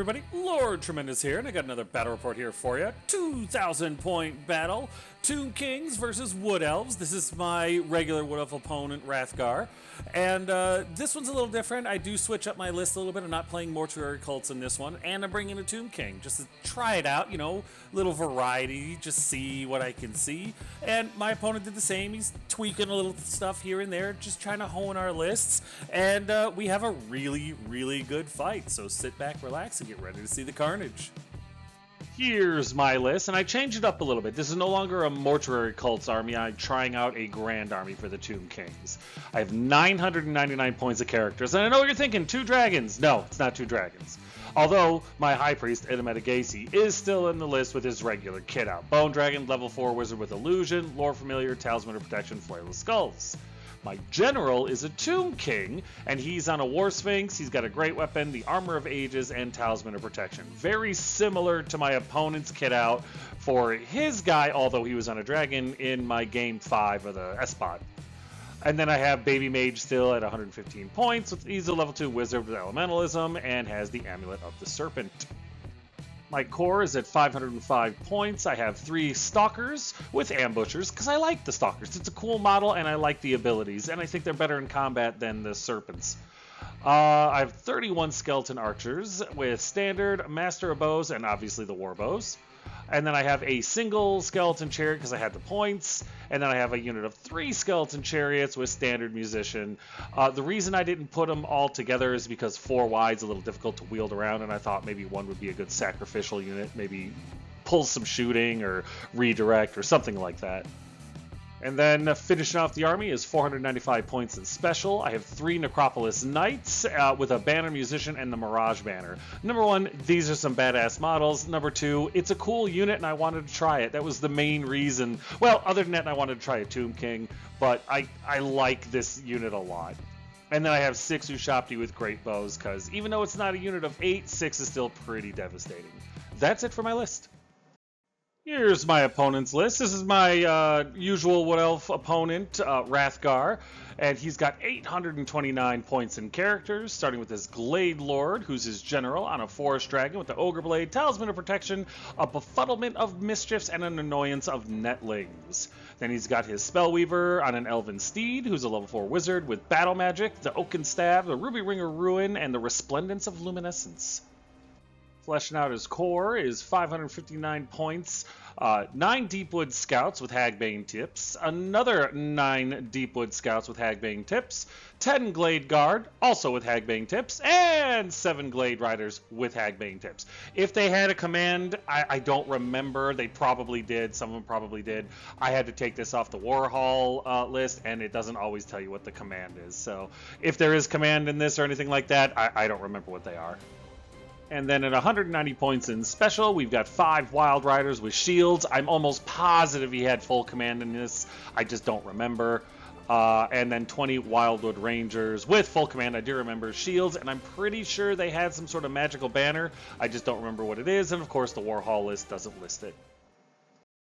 everybody, Lord Tremendous here, and I got another battle report here for you. 2,000 point battle, Tomb Kings versus Wood Elves. This is my regular Wood Elf opponent, Wrathgar. And this one's a little different. I do switch up my list a little bit. I'm not playing Mortuary Cults in this one, and I'm bringing a Tomb King just to try it out, you know, little variety, just see what I can see. And my opponent did the same. He's tweaking a little stuff here and there, just trying to hone our lists. And we have a really, really good fight. So sit back, relax, and get ready to see the carnage. Here's my list, and I changed it up a little bit. This is no longer a Mortuary Cults army. I'm trying out a Grand Army for the Tomb Kings. I have 999 points of characters, and I know what you're thinking, 2 dragons. No, it's not 2 dragons. Although, my High Priest, Edamedagasi, is still in the list with his regular kit out. Bone Dragon, level 4 Wizard with Illusion, Lore Familiar, Talisman of Protection, Flailess Skulls. My general is a Tomb King, and he's on a War Sphinx. He's got a great weapon, the Armor of Ages, and Talisman of Protection. Very similar to my opponent's kit out for his guy, although he was on a dragon in my Game 5 of the S-Bot. And then I have Baby Mage still at 115 points. He's a level 2 Wizard with Elementalism and has the Amulet of the Serpent. My core is at 505 points. I have 3 Stalkers with Ambushers, because I like the Stalkers. It's a cool model, and I like the abilities, and I think they're better in combat than the Serpents. I have 31 Skeleton Archers with Standard, Master of Bows, and obviously the War Bows. And then I have a single Skeleton Chariot because I had the points. And then I have a unit of 3 Skeleton Chariots with Standard Musician. The reason I didn't put them all together is because 4 wide's a little difficult to wield around, and I thought maybe one would be a good sacrificial unit, maybe pull some shooting or redirect or something like that. And then finishing off the army is 495 points in special. I have 3 Necropolis Knights with a Banner Musician and the Mirage Banner. Number 1, these are some badass models. Number 2, it's a cool unit and I wanted to try it. That was the main reason. Well, other than that, I wanted to try a Tomb King, but I like this unit a lot. And then I have 6 Ushabti with Great Bows, because even though it's not a unit of 8, 6 is still pretty devastating. That's it for my list. Here's my opponent's list. This is my usual Wood Elf opponent, Wrathgar, and he's got 829 points in characters, starting with his Glade Lord, who's his general, on a Forest Dragon with the Ogre Blade, Talisman of Protection, a Befuddlement of Mischiefs, and an Annoyance of Netlings. Then he's got his Spellweaver on an Elven Steed, who's a level 4 Wizard with Battle Magic, the Oaken Staff, the Ruby Ring of Ruin, and the Resplendence of Luminescence. Fleshing out his core is 559 points, 9 Deepwood Scouts with Hagbane Tips, another 9 Deepwood Scouts with Hagbane Tips, 10 Glade Guard, also with Hagbane Tips, and 7 Glade Riders with Hagbane Tips. If they had a command, I don't remember. They probably did. Some of them probably did. I had to take this off the Warhol list, and it doesn't always tell you what the command is. So if there is command in this or anything like that, I don't remember what they are. And then at 190 points in special, we've got 5 Wild Riders with shields. I'm almost positive he had full command in this. I just don't remember. And then 20 Wildwood Rangers with full command. I do remember shields, and I'm pretty sure they had some sort of magical banner. I just don't remember what it is, and of course the Warhol list doesn't list it.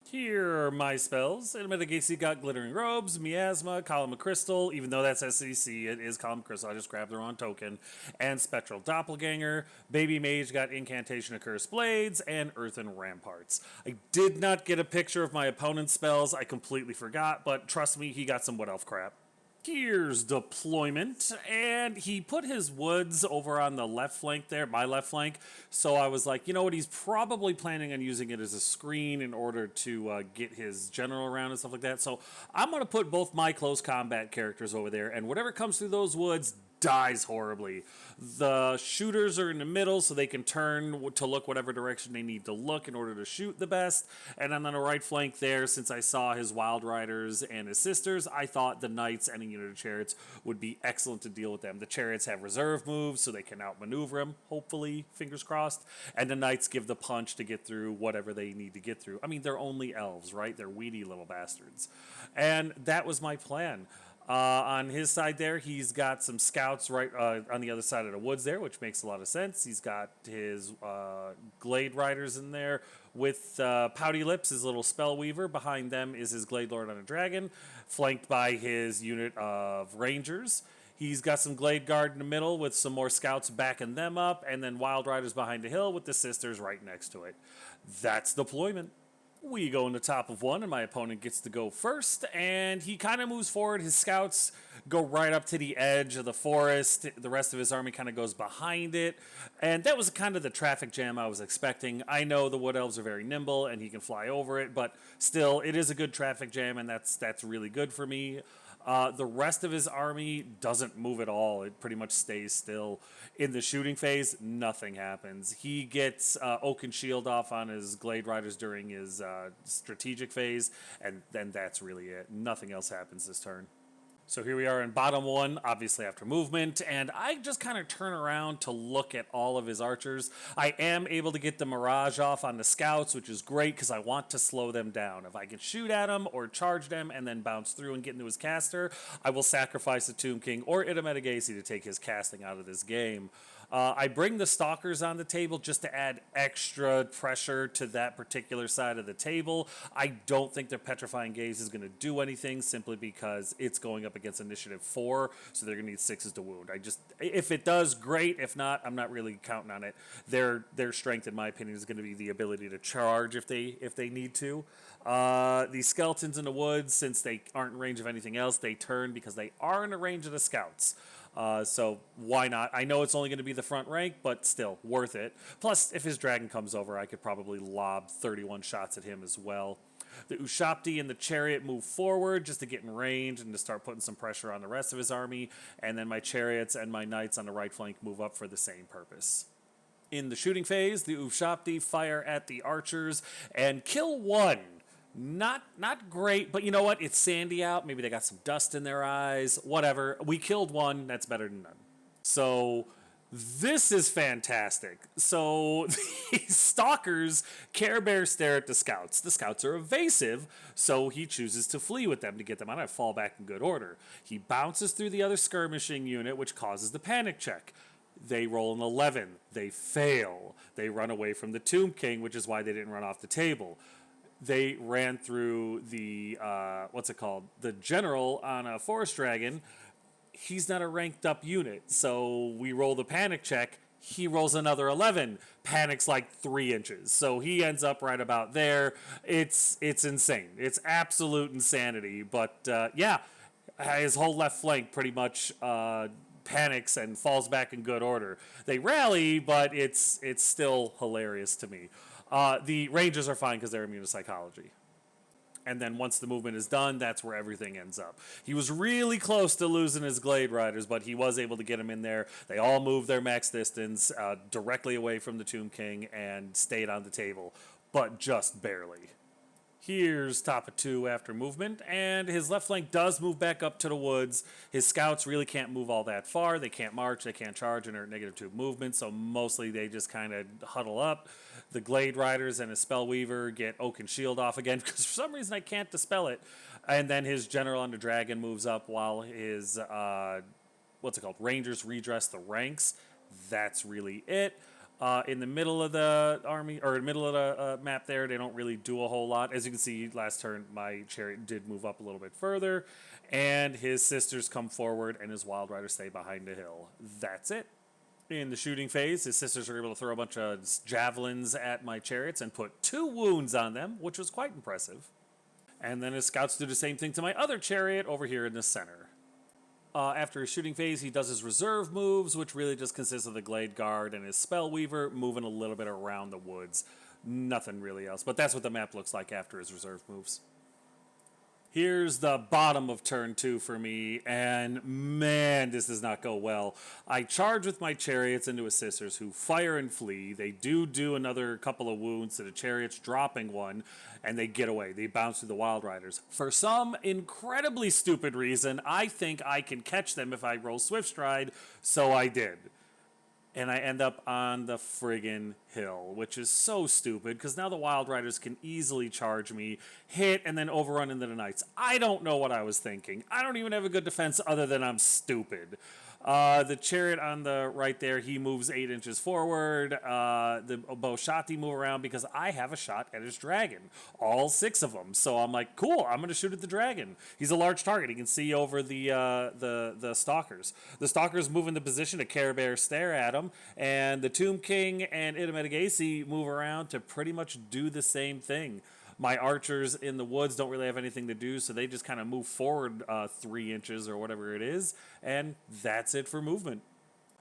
Here are my spells. Edamedagasi got Glittering Robes, Miasma, Column of Crystal, even though that's SCC, it is Column of Crystal, I just grabbed the wrong token, and Spectral Doppelganger. Baby Mage got Incantation of Cursed Blades, and Earthen Ramparts. I did not get a picture of my opponent's spells, I completely forgot, but trust me, he got some Wood Elf crap. Here's deployment, and he put his woods over on the left flank there, my left flank, so I was like, you know what, he's probably planning on using it as a screen in order to get his general around and stuff like that, so I'm going to put both my close combat characters over there, and whatever comes through those woods dies horribly. The shooters are in the middle, so they can turn to look whatever direction they need to look in order to shoot the best. And then on the right flank there, since I saw his Wild Riders and his sisters, I thought the Knights and a unit of Chariots would be excellent to deal with them. The Chariots have reserve moves, so they can outmaneuver them, hopefully, fingers crossed. And the Knights give the punch to get through whatever they need to get through. I mean, they're only elves, right? They're weedy little bastards. And that was my plan. On his side there, he's got some scouts right on the other side of the woods there, which makes a lot of sense. He's got his Glade Riders in there with Pouty Lips, his little Spellweaver. Behind them is his Glade Lord on a dragon, flanked by his unit of Rangers. He's got some Glade Guard in the middle with some more scouts backing them up, and then Wild Riders behind the hill with the sisters right next to it. That's deployment. We go in the top of one, and my opponent gets to go first, and he kind of moves forward. His scouts go right up to the edge of the forest. The rest of his army kind of goes behind it, and that was kind of the traffic jam I was expecting. I know the Wood Elves are very nimble, and he can fly over it, but still, it is a good traffic jam, and that's really good for me. The rest of his army doesn't move at all. It pretty much stays still. In the shooting phase, nothing happens. He gets Oaken Shield off on his Glade Riders during his strategic phase, and then that's really it. Nothing else happens this turn. So here we are in bottom one, obviously after movement, and I just kind of turn around to look at all of his archers. I am able to get the Mirage off on the scouts, which is great because I want to slow them down. If I can shoot at them or charge them and then bounce through and get into his caster, I will sacrifice the Tomb King or Itamedagasi to take his casting out of this game. I bring the Stalkers on the table just to add extra pressure to that particular side of the table. I don't think their Petrifying Gaze is going to do anything simply because it's going up against Initiative 4, so they're going to need 6s to wound. If it does, great. If not, I'm not really counting on it. Their strength, in my opinion, is going to be the ability to charge if they need to. These skeletons in the woods, since they aren't in range of anything else, they turn because they are in the range of the scouts. So why not? I know it's only going to be the front rank, but still, worth it. Plus, if his dragon comes over, I could probably lob 31 shots at him as well. The Ushabti and the Chariot move forward just to get in range and to start putting some pressure on the rest of his army. And then my Chariots and my Knights on the right flank move up for the same purpose. In the shooting phase, the Ushabti fire at the archers and kill one. Not great, but you know what? It's sandy out. Maybe they got some dust in their eyes. Whatever. We killed one. That's better than none. So this is fantastic. So the Stalkers Care Bear stare at the Scouts. The Scouts are evasive, so he chooses to flee with them to get them out of fall back in good order. He bounces through the other skirmishing unit, which causes the panic check. They roll an 11. They fail. They run away from the Tomb King, which is why they didn't run off the table. They ran through the, the general on a Forest Dragon. He's not a ranked up unit, so we roll the panic check. He rolls another 11, panics like 3 inches. So he ends up right about there. It's insane. It's absolute insanity. But yeah, his whole left flank pretty much panics and falls back in good order. They rally, but it's still hilarious to me. The Rangers are fine because they're immune to psychology. And then once the movement is done, that's where everything ends up. He was really close to losing his Glade Riders, but he was able to get them in there. They all moved their max distance directly away from the Tomb King and stayed on the table, but just barely. Here's top of 2 after movement, and his left flank does move back up to the woods. His scouts really can't move all that far. They can't march, they can't charge, and are at -2 movement, so mostly they just kind of huddle up. The Glade Riders and his Spellweaver get Oaken Shield off again, because for some reason I can't dispel it. And then his General on the Dragon moves up while his, Rangers redress the ranks. That's really it. In the middle of the army, or in the middle of the map there, they don't really do a whole lot. As you can see, last turn, my Chariot did move up a little bit further, and his sisters come forward, and his Wild Riders stay behind the hill. That's it. In the shooting phase, his sisters are able to throw a bunch of javelins at my Chariots and put 2 wounds on them, which was quite impressive. And then his scouts do the same thing to my other Chariot over here in the center. After his shooting phase, he does his reserve moves, which really just consists of the Glade Guard and his Spellweaver moving a little bit around the woods. Nothing really else, but that's what the map looks like after his reserve moves. Here's the bottom of turn 2 for me, and man, this does not go well. I charge with my Chariots into his sisters, who fire and flee. They do another couple of wounds to the Chariots, dropping one, and they get away. They bounce through the Wild Riders. For some incredibly stupid reason, I think I can catch them if I roll Swift Stride, so I did. And I end up on the friggin' hill, which is so stupid, because now the Wild Riders can easily charge me, hit, and then overrun into the Knights. I don't know what I was thinking. I don't even have a good defense other than I'm stupid. The chariot on the right there, he moves 8 inches forward. The Boshati move around because I have a shot at his dragon, all 6 of them. So I'm like, cool, I'm going to shoot at the dragon. He's a large target. He can see over the stalkers. The stalkers move into position to Care Bear stare at him, and the Tomb King and Itamedagasi move around to pretty much do the same thing. My archers in the woods don't really have anything to do, so they just kind of move forward 3 inches or whatever it is, and that's it for movement.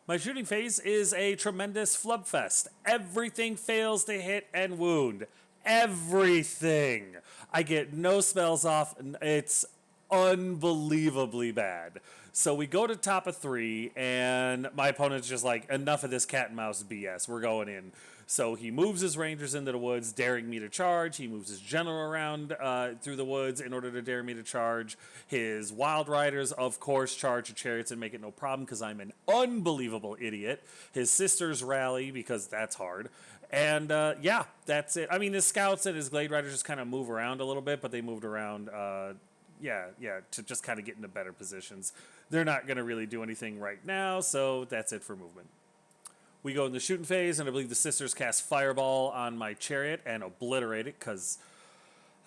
My shooting phase is a tremendous flubfest. Everything fails to hit and wound. Everything. I get no spells off. It's unbelievably bad. So we go to top of 3, and my opponent's just like, enough of this cat and mouse BS. We're going in. So he moves his rangers into the woods, daring me to charge. He moves his general around through the woods in order to dare me to charge. His wild riders, of course, charge the chariots and make it no problem because I'm an unbelievable idiot. His sisters rally because that's hard. And yeah, that's it. I mean, his scouts and his glade riders just kind of move around a little bit, but they moved around, to just kind of get into better positions. They're not going to really do anything right now, so that's it for movement. We go in the shooting phase, and I believe the sisters cast Fireball on my chariot and obliterate it, because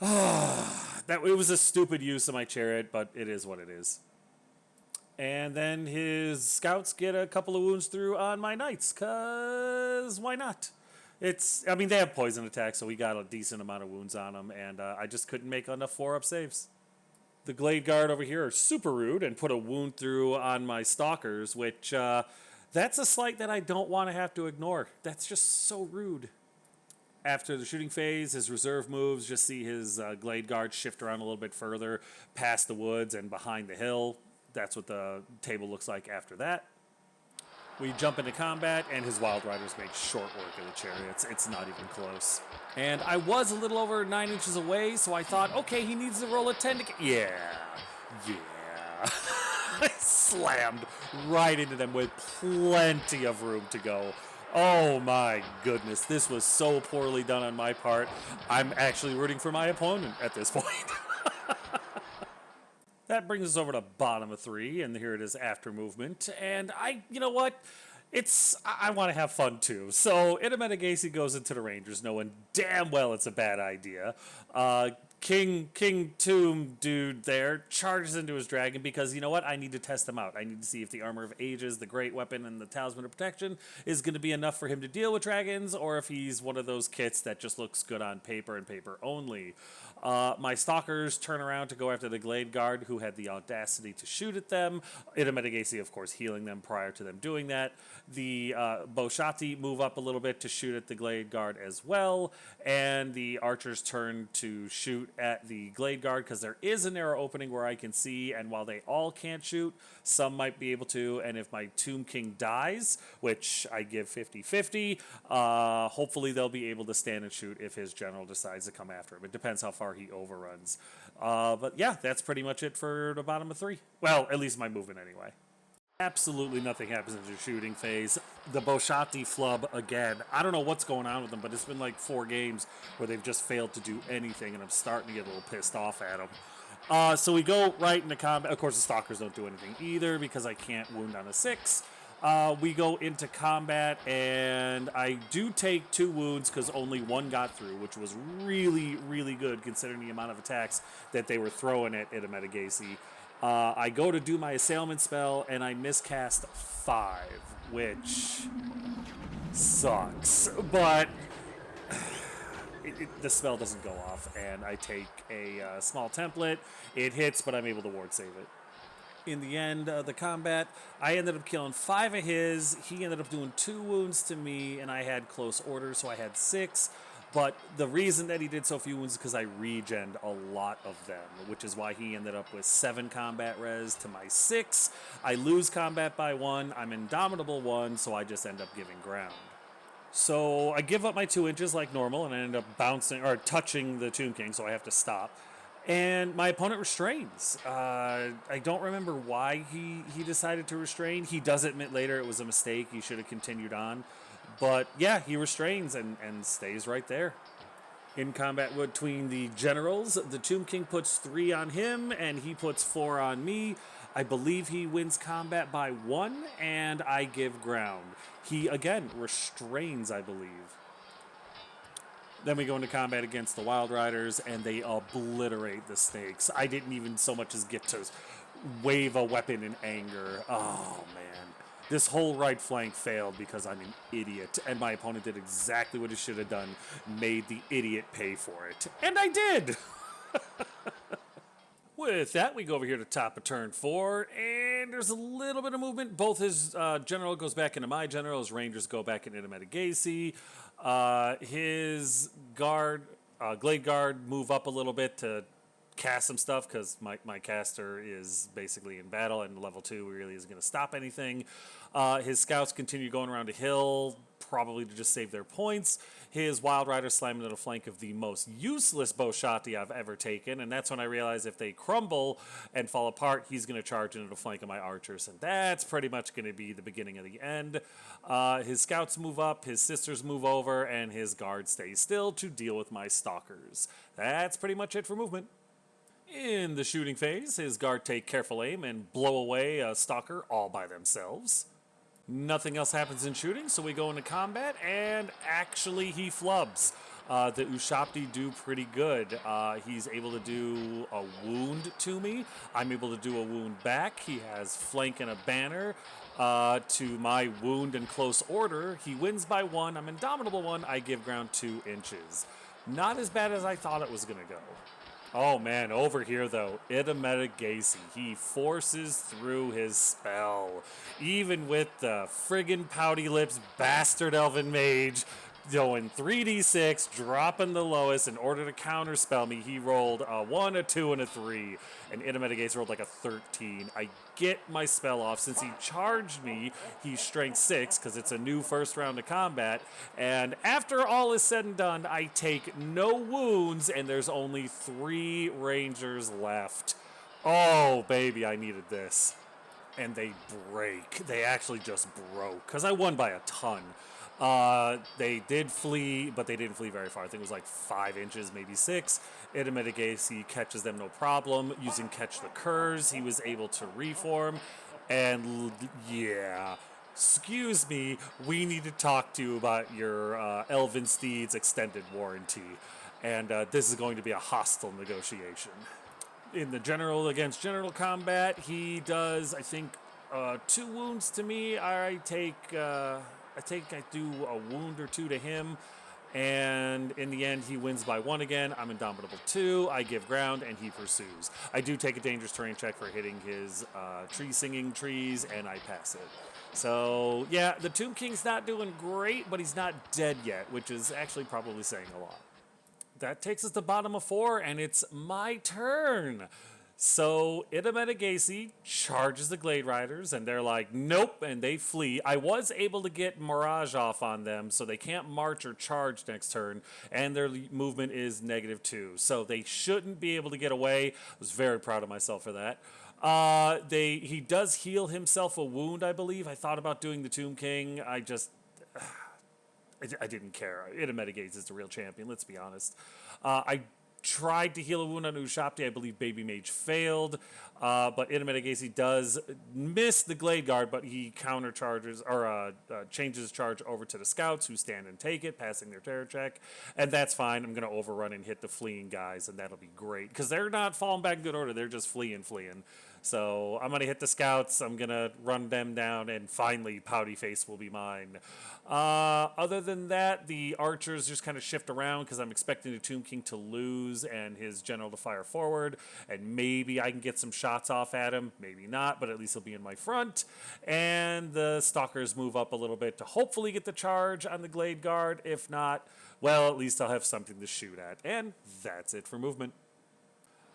it was a stupid use of my chariot, but it is what it is. And then his scouts get a couple of wounds through on my knights, because why not? They have poison attacks, so we got a decent amount of wounds on them, and I just couldn't make enough 4-up saves. The Glade Guard over here are super rude and put a wound through on my stalkers, which... that's a slight that I don't want to have to ignore. That's just so rude. After the shooting phase, his reserve moves, just see his Glade Guard shift around a little bit further, past the woods and behind the hill. That's what the table looks like after that. We jump into combat, and his Wild Riders make short work of the chariots. It's not even close. And I was a little over 9 inches away, so I thought, okay, he needs to roll a 10 to... Yeah. I slammed right into them with plenty of room to go. Oh my goodness, this was so poorly done on my part. I'm actually rooting for my opponent at this point. That brings us over to bottom of 3, and here it is after movement. And you know what? I want to have fun too. So Itamedagasi goes into the Rangers knowing damn well it's a bad idea. King Tomb dude there charges into his dragon because, you know what, I need to test him out. I need to see if the Armor of Ages, the Great Weapon, and the Talisman of Protection is going to be enough for him to deal with dragons, or if he's one of those kits that just looks good on paper and paper only. My stalkers turn around to go after the Glade Guard, who had the audacity to shoot at them. Itamedagasi, of course, healing them prior to them doing that. The Boshati move up a little bit to shoot at the Glade Guard as well, and the archers turn to shoot at the Glade Guard because there is a narrow opening where I can see, and while they all can't shoot, some might be able to, and if my Tomb King dies, which I give 50-50, hopefully they'll be able to stand and shoot if his general decides to come after him. It depends how far he overruns. But yeah, that's pretty much it for the bottom of 3. Well, at least my movement anyway. Absolutely nothing happens in the shooting phase. The Boshati flub again. I don't know what's going on with them, but it's been like 4 games where they've just failed to do anything, and I'm starting to get a little pissed off at them. So we go right into combat. Of course, the Stalkers don't do anything either because I can't wound on a 6. We go into combat, and I do take 2 wounds because only 1 got through, which was really, really good considering the amount of attacks that they were throwing at Itamedagasi. I go to do my Assailment spell, and I miscast 5, which sucks. But the spell doesn't go off, and I take a small template. It hits, but I'm able to ward save it. In the end of the combat, I ended up killing 5 of his. He ended up doing 2 wounds to me, and I had close orders, so I had 6. But the reason that he did so few wounds is because I regened a lot of them, which is why he ended up with 7 combat res to my 6. I lose combat by 1. I'm Indomitable 1, so I just end up giving ground. So I give up my 2 inches like normal, and I end up bouncing or touching the Tomb King, so I have to stop. And my opponent restrains. I don't remember why he decided to restrain. He does admit later it was a mistake. He should have continued on. But yeah, he restrains and stays right there. In combat between the generals, the Tomb King puts 3 on him, and he puts 4 on me. I believe he wins combat by 1, and I give ground. He, again, restrains, I believe. Then we go into combat against the Wild Riders, and they obliterate the snakes. I didn't even so much as get to wave a weapon in anger. Oh, man. This whole right flank failed because I'm an idiot, and my opponent did exactly what he should have done, made the idiot pay for it. And I did! With that, we go over here to top of turn 4, and there's a little bit of movement. Both his general goes back into my general, his rangers go back into Metagasi. His guard, Glade Guard, move up a little bit to cast some stuff because my caster is basically in battle, and level 2 really isn't going to stop anything. His scouts continue going around a hill, probably to just save their points. His Wild Rider slam into the flank of the most useless Boshati I've ever taken, and that's when I realize if they crumble and fall apart, he's going to charge into the flank of my archers, and that's pretty much going to be the beginning of the end. His scouts move up, his sisters move over, and his guard stays still to deal with my stalkers. That's pretty much it for movement. In the shooting phase, his guard take careful aim and blow away a stalker all by themselves. Nothing else happens in shooting, so we go into combat, and actually he flubs. The Ushapti do pretty good. He's able to do a wound to me. I'm able to do a wound back. He has flank and a banner. To my wound and close order, he wins by 1. I'm indomitable 1. I give ground 2 inches. Not as bad as I thought it was going to go. Oh man, over here though, Metagasi, he forces through his spell. Even with the friggin' pouty lips bastard elven mage going 3d6, dropping the lowest in order to counterspell me, he rolled a 1, a 2, and a 3. And Metagasi rolled like a 13. I get my spell off. Since he charged me, he's strength 6 because it's a new first round of combat. And after all is said and done, I take no wounds, and there's only 3 rangers left. Oh, baby, I needed this. And they break. They actually just broke because I won by a ton. They did flee, but they didn't flee very far. I think it was like 5 inches, maybe 6. Metagasi catches them no problem. Using Catch the Curs, he was able to reform. And yeah, excuse me, we need to talk to you about your Elven Steed's extended warranty. And this is going to be a hostile negotiation. In the general against general combat, he does, I think, 2 wounds to me. I think I do a wound or 2 to him, and in the end, he wins by 1 again. I'm indomitable 2. I give ground, and he pursues. I do take a dangerous terrain check for hitting his tree-singing trees, and I pass it. So, yeah, the Tomb King's not doing great, but he's not dead yet, which is actually probably saying a lot. That takes us to bottom of 4, and it's my turn. So Metagasi charges the Glade Riders, and they're like, nope, and they flee. I was able to get Mirage off on them, so they can't march or charge next turn, and their movement is -2. So they shouldn't be able to get away. I was very proud of myself for that. He does heal himself a wound, I believe. I thought about doing the Tomb King. I didn't care. Metagasi is the real champion, let's be honest. I tried to heal a wound on Ushapti. I believe Baby Mage failed, but Metagasi does miss the Glade Guard, but he countercharges or changes his charge over to the scouts, who stand and take it, passing their terror check, and that's fine. I'm going to overrun and hit the fleeing guys, and that'll be great because they're not falling back in good order. They're just fleeing. So I'm going to hit the scouts. I'm going to run them down, and finally, Pouty Face will be mine. Other than that, the archers just kind of shift around because I'm expecting the Tomb King to lose and his general to fire forward, and maybe I can get some shots off at him. Maybe not, but at least he'll be in my front. And the stalkers move up a little bit to hopefully get the charge on the Glade Guard. If not, well, at least I'll have something to shoot at. And that's it for movement.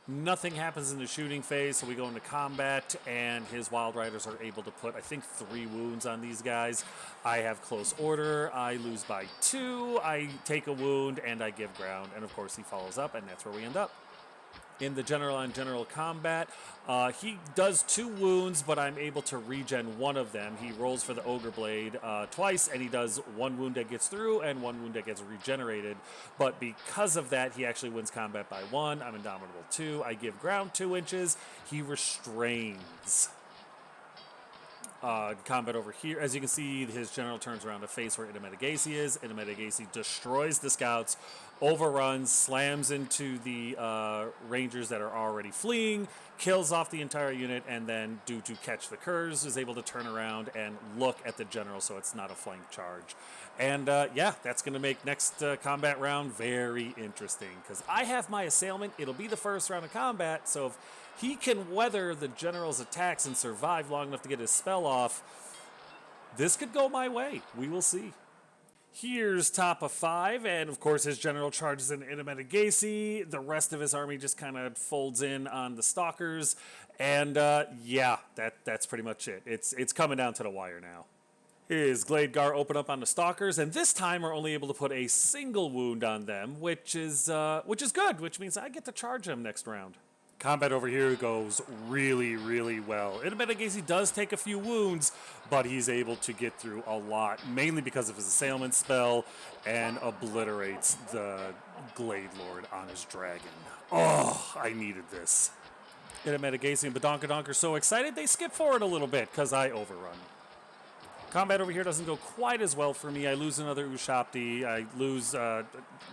Nothing happens in the shooting phase, so we go into combat, and his Wild Riders are able to put, I think, 3 wounds on these guys. I have close order. I lose by 2. I take a wound, and I give ground. And, of course, he follows up, and that's where we end up. In the general-on-general combat, he does 2 wounds, but I'm able to regen 1 of them. He rolls for the Ogre Blade twice, and he does 1 wound that gets through and 1 wound that gets regenerated. But because of that, he actually wins combat by 1. I'm Indomitable 2. I give ground 2 inches. He restrains. Combat over here. As you can see, his general turns around to face where Itametigasi is. Itametigasi destroys the scouts, overruns, slams into the rangers that are already fleeing, kills off the entire unit, and then, due to catch the curs, is able to turn around and look at the general so it's not a flank charge. And yeah, that's going to make next combat round very interesting, because I have my assailant. It'll be the first round of combat, so if he can weather the general's attacks and survive long enough to get his spell off, this could go my way. We will see. Here's top of 5, and of course his general charges in Itametigasi. The rest of his army just kind of folds in on the stalkers, and yeah, that's pretty much it. It's coming down to the wire now. His Gladegar open up on the stalkers, and this time we're only able to put a single wound on them, which is good, which means I get to charge him next round. Combat over here goes really, really well. Itametigasi does take a few wounds, but he's able to get through a lot, mainly because of his assailant spell, and obliterates the Glade Lord on his dragon. Oh, I needed this. Itametigasi and Badonkadonk are so excited they skip forward a little bit because I overrun. Combat over here doesn't go quite as well for me. I lose another Ushapti. I lose,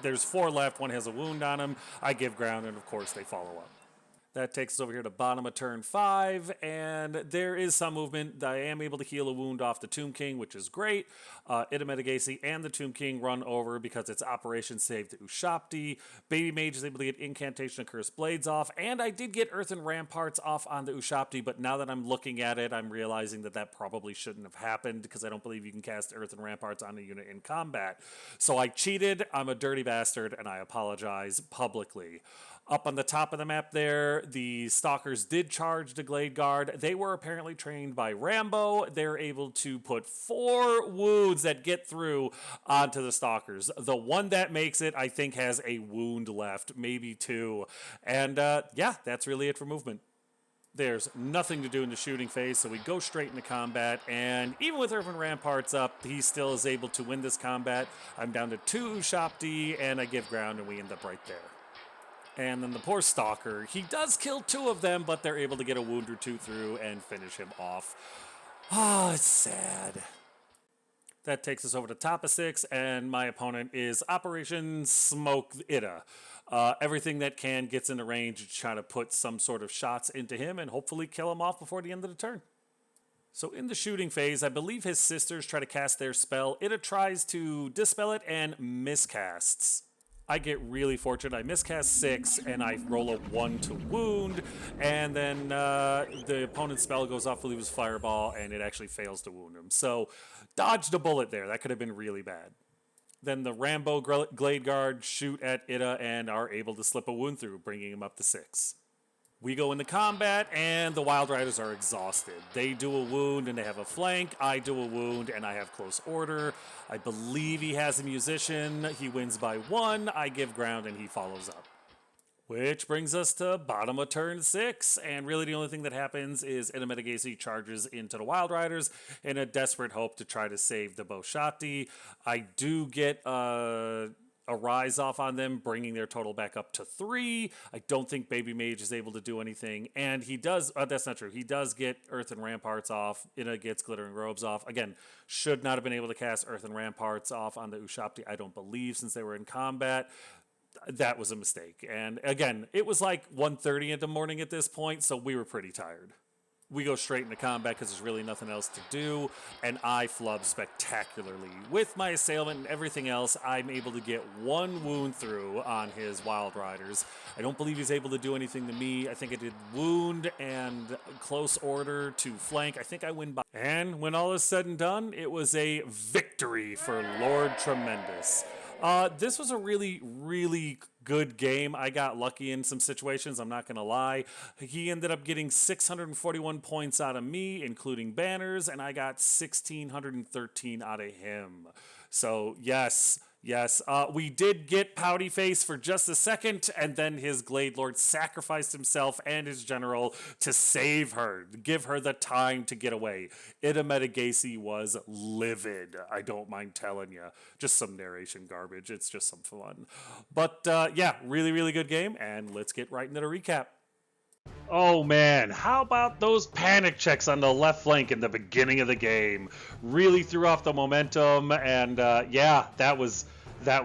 there's 4 left. 1 has a wound on him. I give ground, and of course they follow up. That takes us over here to bottom of turn 5, and there is some movement. I am able to heal a wound off the Tomb King, which is great. Itametigasi and the Tomb King run over because it's Operation Save to Ushapti. Baby Mage is able to get Incantation of Cursed Blades off, and I did get Earthen Ramparts off on the Ushapti, but now that I'm looking at it, I'm realizing that that probably shouldn't have happened because I don't believe you can cast Earthen Ramparts on a unit in combat. So I cheated, I'm a dirty bastard, and I apologize publicly. Up on the top of the map there, the Stalkers did charge the Glade Guard. They were apparently trained by Rambo. They're able to put 4 wounds that get through onto the Stalkers. The one that makes it, I think, has a wound left, maybe 2. And yeah, that's really it for movement. There's nothing to do in the shooting phase, so we go straight into combat, and even with Earthen Ramparts up, he still is able to win this combat. I'm down to 2 Ushapti, and I give ground, and we end up right there. And then the poor Stalker, he does kill 2 of them, but they're able to get a wound or 2 through and finish him off. Ah, it's sad. That takes us over to top of 6, and my opponent is Operation Smoke Ita. Everything that can gets into range to try to put some sort of shots into him and hopefully kill him off before the end of the turn. So in the shooting phase, I believe his sisters try to cast their spell. Ita tries to dispel it and miscasts. I get really fortunate. I miscast 6, and I roll a 1 to wound, and then the opponent's spell goes off to leave his fireball, and it actually fails to wound him. So, dodged a bullet there. That could have been really bad. Then the Rambo Glade Guard shoot at Ita and are able to slip a wound through, bringing him up to 6. We go into combat, and the Wild Riders are exhausted. They do a wound, and they have a flank. I do a wound, and I have close order. I believe he has a musician. He wins by 1. I give ground, and he follows up. Which brings us to bottom of turn 6, and really the only thing that happens is Itametigasi charges into the Wild Riders in a desperate hope to try to save the Boshati. I do get a rise off on them, bringing their total back up to 3. I don't think Baby Mage is able to do anything, and he does, that's not true, he does get Earthen Ramparts off. Ita gets Glittering Robes off. Again, should not have been able to cast Earthen Ramparts off on the Ushapti, I don't believe, since they were in combat. That was a mistake. And again, it was like 1:30 in the morning at this point, so we were pretty tired. We go straight into combat because there's really nothing else to do, and I flub spectacularly. With my assailant and everything else, I'm able to get 1 wound through on his Wild Riders. I don't believe he's able to do anything to me. I think I did wound and close order to flank. I think I win by... And when all is said and done, it was a victory for Lord Tremendous. This was a really, really good game. I got lucky in some situations, I'm not going to lie. He ended up getting 641 points out of me, including banners, and I got 1,613 out of him. So, yes, Yes, we did get Pouty Face for just a second, and then his Glade Lord sacrificed himself and his general to save her, give her the time to get away. Ida Metagasi was livid, I don't mind telling you. Just some narration garbage, it's just some fun. But yeah, really, really good game, and let's get right into the recap. Oh man, how about those panic checks on the left flank in the beginning of the game? Really threw off the momentum, and yeah, that was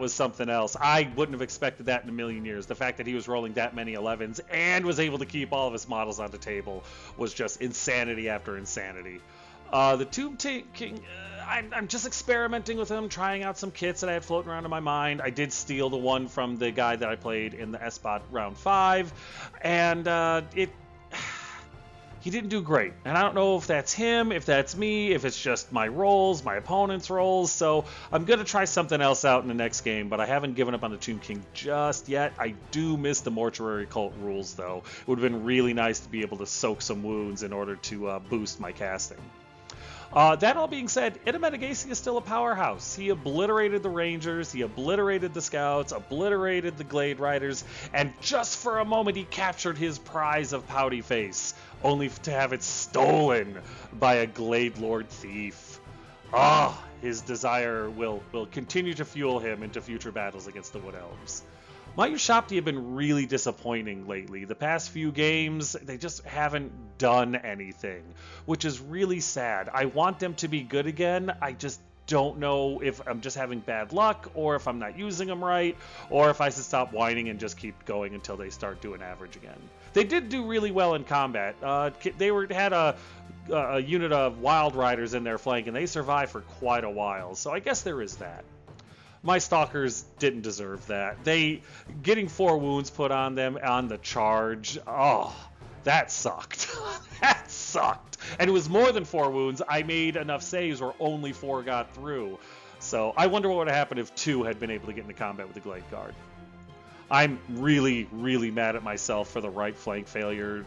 something else. I wouldn't have expected that in a million years. The fact that he was rolling that many 11s and was able to keep all of his models on the table was just insanity after insanity. The Tomb King, I'm just experimenting with him, trying out some kits that I had floating around in my mind. I did steal the one from the guy that I played in the S-Bot round 5, and he didn't do great. And I don't know if that's him, if that's me, if it's just my rolls, my opponent's rolls. So I'm going to try something else out in the next game, but I haven't given up on the Tomb King just yet. I do miss the Mortuary Cult rules, though. It would have been really nice to be able to soak some wounds in order to boost my casting. That all being said, Ida Metagasi is still a powerhouse. He obliterated the Rangers, he obliterated the Scouts, obliterated the Glade Riders, and just for a moment he captured his prize of Pouty Face, only to have it stolen by a Glade Lord thief. His desire will continue to fuel him into future battles against the Wood Elves. My Ushabti have been really disappointing lately. The past few games, they just haven't done anything, which is really sad. I want them to be good again. I just don't know if I'm just having bad luck, or if I'm not using them right, or if I should stop whining and just keep going until they start doing average again. They did do really well in combat. They had a unit of Wild Riders in their flank, and they survived for quite a while, so I guess there is that. My Stalkers didn't deserve that. Getting 4 wounds put on them on the charge, that sucked. That sucked. And it was more than 4 wounds. I made enough saves where only 4 got through. So I wonder what would have happened if 2 had been able to get into combat with the Glade Guard. I'm really, really mad at myself for the right flank failure.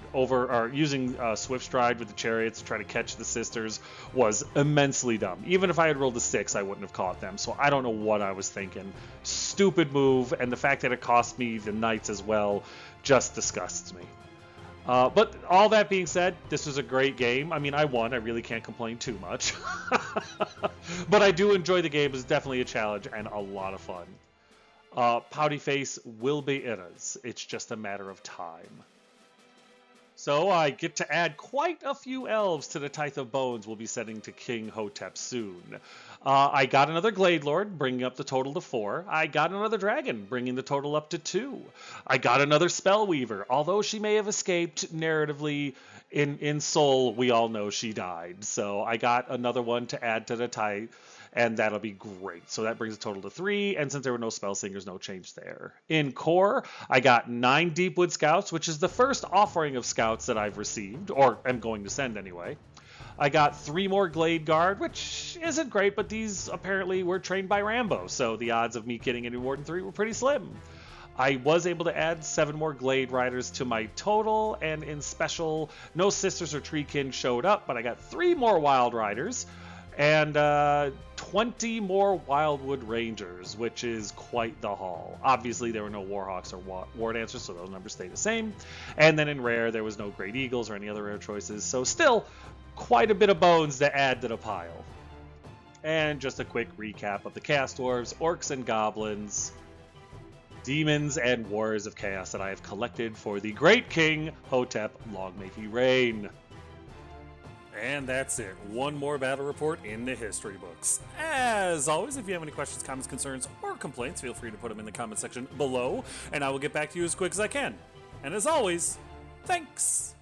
Using Swift Stride with the Chariots to try to catch the Sisters was immensely dumb. Even if I had rolled a 6, I wouldn't have caught them. So I don't know what I was thinking. Stupid move, and the fact that it cost me the Knights as well just disgusts me. But all that being said, this was a great game. I mean, I won. I really can't complain too much. But I do enjoy the game. It's definitely a challenge and a lot of fun. Pouty Face will be Ida's. It's just a matter of time. So I get to add quite a few elves to the Tithe of Bones we'll be sending to King Hotep soon. I got another Glade Lord, bringing up the total to 4. I got another Dragon, bringing the total up to 2. I got another Spellweaver, although she may have escaped narratively. In Soul, we all know she died. So I got another one to add to the Tithe, and that'll be great. So that brings the total to 3, and since there were no Spell Singers, no change there. In Core, I got 9 Deepwood Scouts, which is the first offering of Scouts that I've received, or am going to send anyway. I got 3 more Glade Guard, which isn't great, but these apparently were trained by Rambo, so the odds of me getting any more than 3 were pretty slim. I was able to add 7 more Glade Riders to my total, and in Special, no Sisters or Treekin showed up, but I got 3 more Wild Riders, and 20 more Wildwood Rangers, which is quite the haul. Obviously, there were no Warhawks or War Dancers, so those numbers stay the same. And then in Rare, there was no Great Eagles or any other rare choices, so still quite a bit of bones to add to the pile. And just a quick recap of the Chaos Dwarves, Orcs and Goblins, Demons, and Warriors of Chaos that I have collected for the Great King Hotep, long may he reign. And that's it. One more battle report in the history books. As always, if you have any questions, comments, concerns, or complaints, feel free to put them in the comment section below, and I will get back to you as quick as I can. And as always, thanks!